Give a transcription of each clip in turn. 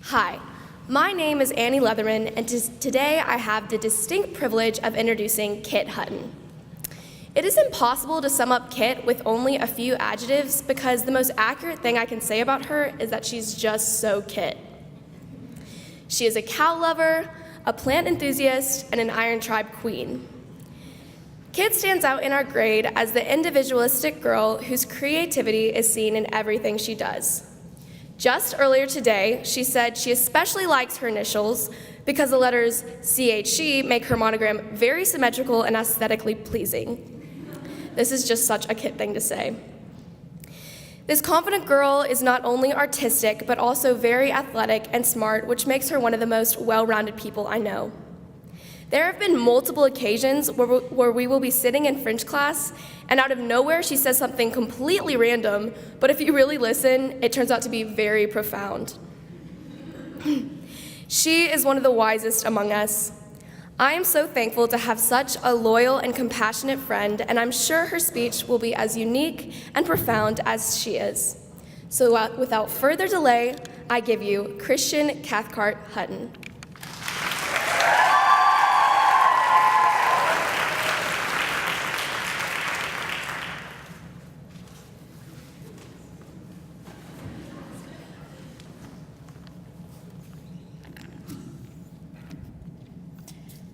Hi, my name is Annie Leatherman, and today I have the distinct privilege of introducing Kit Hutton. It is impossible to sum up Kit with only a few adjectives because the most accurate thing I can say about her is that she's just so Kit. She is a cow lover, a plant enthusiast, and an Iron Tribe queen. Kit stands out in our grade as the individualistic girl whose creativity is seen in everything she does. Just earlier today, she said she especially likes her initials because the letters CHC make her monogram very symmetrical and aesthetically pleasing. This is just such a Kit thing to say. This confident girl is not only artistic, but also very athletic and smart, which makes her one of the most well-rounded people I know. There have been multiple occasions where we will be sitting in French class, and out of nowhere she says something completely random, but if you really listen, it turns out to be very profound. She is one of the wisest among us. I am so thankful to have such a loyal and compassionate friend, and I'm sure her speech will be as unique and profound as she is. So without further delay, I give you Christian Cathcart Hutton.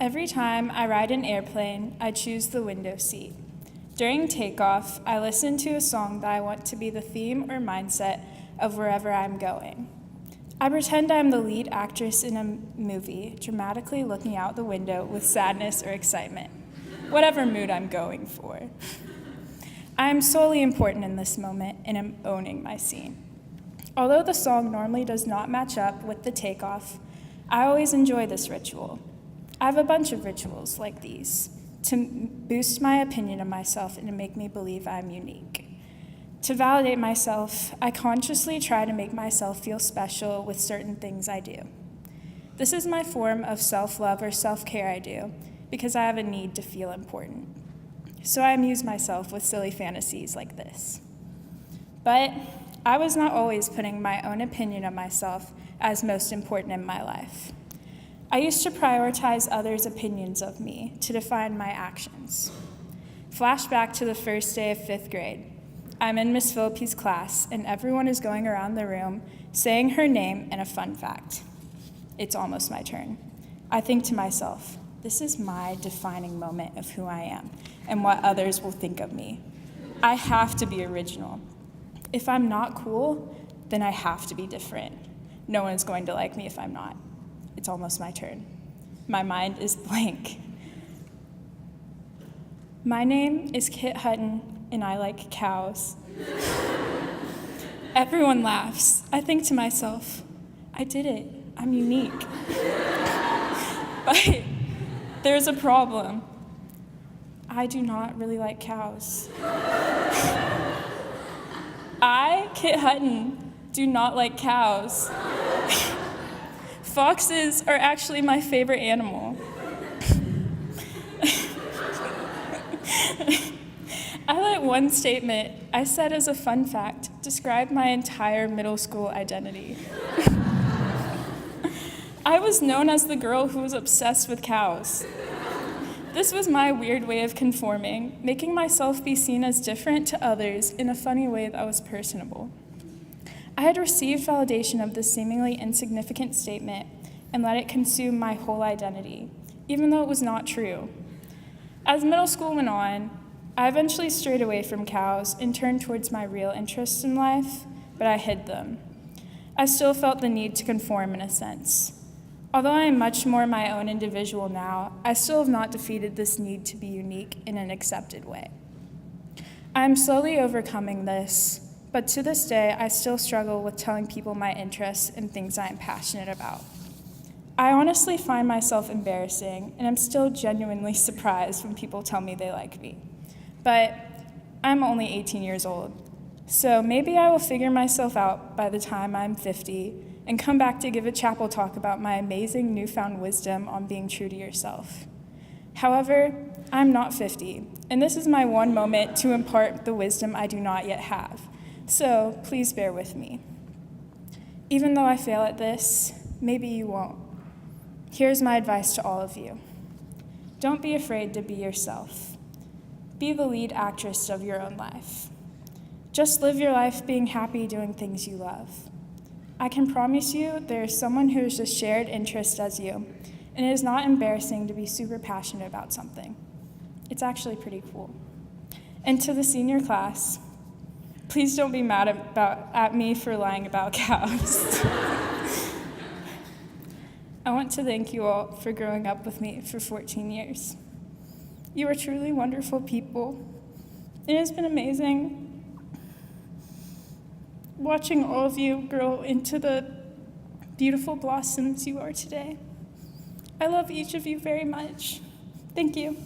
Every time I ride an airplane, I choose the window seat. During takeoff, I listen to a song that I want to be the theme or mindset of wherever I'm going. I pretend I'm the lead actress in a movie, dramatically looking out the window with sadness or excitement, whatever mood I'm going for. I am solely important in this moment and am owning my scene. Although the song normally does not match up with the takeoff, I always enjoy this ritual. I have a bunch of rituals like these to boost my opinion of myself and to make me believe I'm unique. To validate myself, I consciously try to make myself feel special with certain things I do. This is my form of self-love or self-care I do because I have a need to feel important. So I amuse myself with silly fantasies like this. But I was not always putting my own opinion of myself as most important in my life. I used to prioritize others' opinions of me to define my actions. Flashback to the first day of 5th grade. I'm in Miss Phillippe's class, and everyone is going around the room saying her name and a fun fact. It's almost my turn. I think to myself, this is my defining moment of who I am and what others will think of me. I have to be original. If I'm not cool, then I have to be different. No one's going to like me if I'm not. It's almost my turn. My mind is blank. My name is Kit Hutton, and I like cows. Everyone laughs. I think to myself, I did it. I'm unique. But there's a problem. I do not really like cows. I, Kit Hutton, do not like cows. Foxes are actually my favorite animal. I let one statement I said as a fun fact describe my entire middle school identity. I was known as the girl who was obsessed with cows. This was my weird way of conforming, making myself be seen as different to others in a funny way that was personable. I had received validation of this seemingly insignificant statement and let it consume my whole identity, even though it was not true. As middle school went on, I eventually strayed away from cows and turned towards my real interests in life, but I hid them. I still felt the need to conform in a sense. Although I am much more my own individual now, I still have not defeated this need to be unique in an accepted way. I am slowly overcoming this, but to this day, I still struggle with telling people my interests and things I am passionate about. I honestly find myself embarrassing, and I'm still genuinely surprised when people tell me they like me. But I'm only 18 years old, so maybe I will figure myself out by the time I'm 50 and come back to give a chapel talk about my amazing newfound wisdom on being true to yourself. However, I'm not 50, and this is my one moment to impart the wisdom I do not yet have. So please bear with me. Even though I fail at this, maybe you won't. Here's my advice to all of you. Don't be afraid to be yourself. Be the lead actress of your own life. Just live your life being happy doing things you love. I can promise you there is someone who has just shared interest as you, and it is not embarrassing to be super passionate about something. It's actually pretty cool. And to the senior class, please don't be mad at me for lying about cows. I want to thank you all for growing up with me for 14 years. You are truly wonderful people. It has been amazing watching all of you grow into the beautiful blossoms you are today. I love each of you very much. Thank you.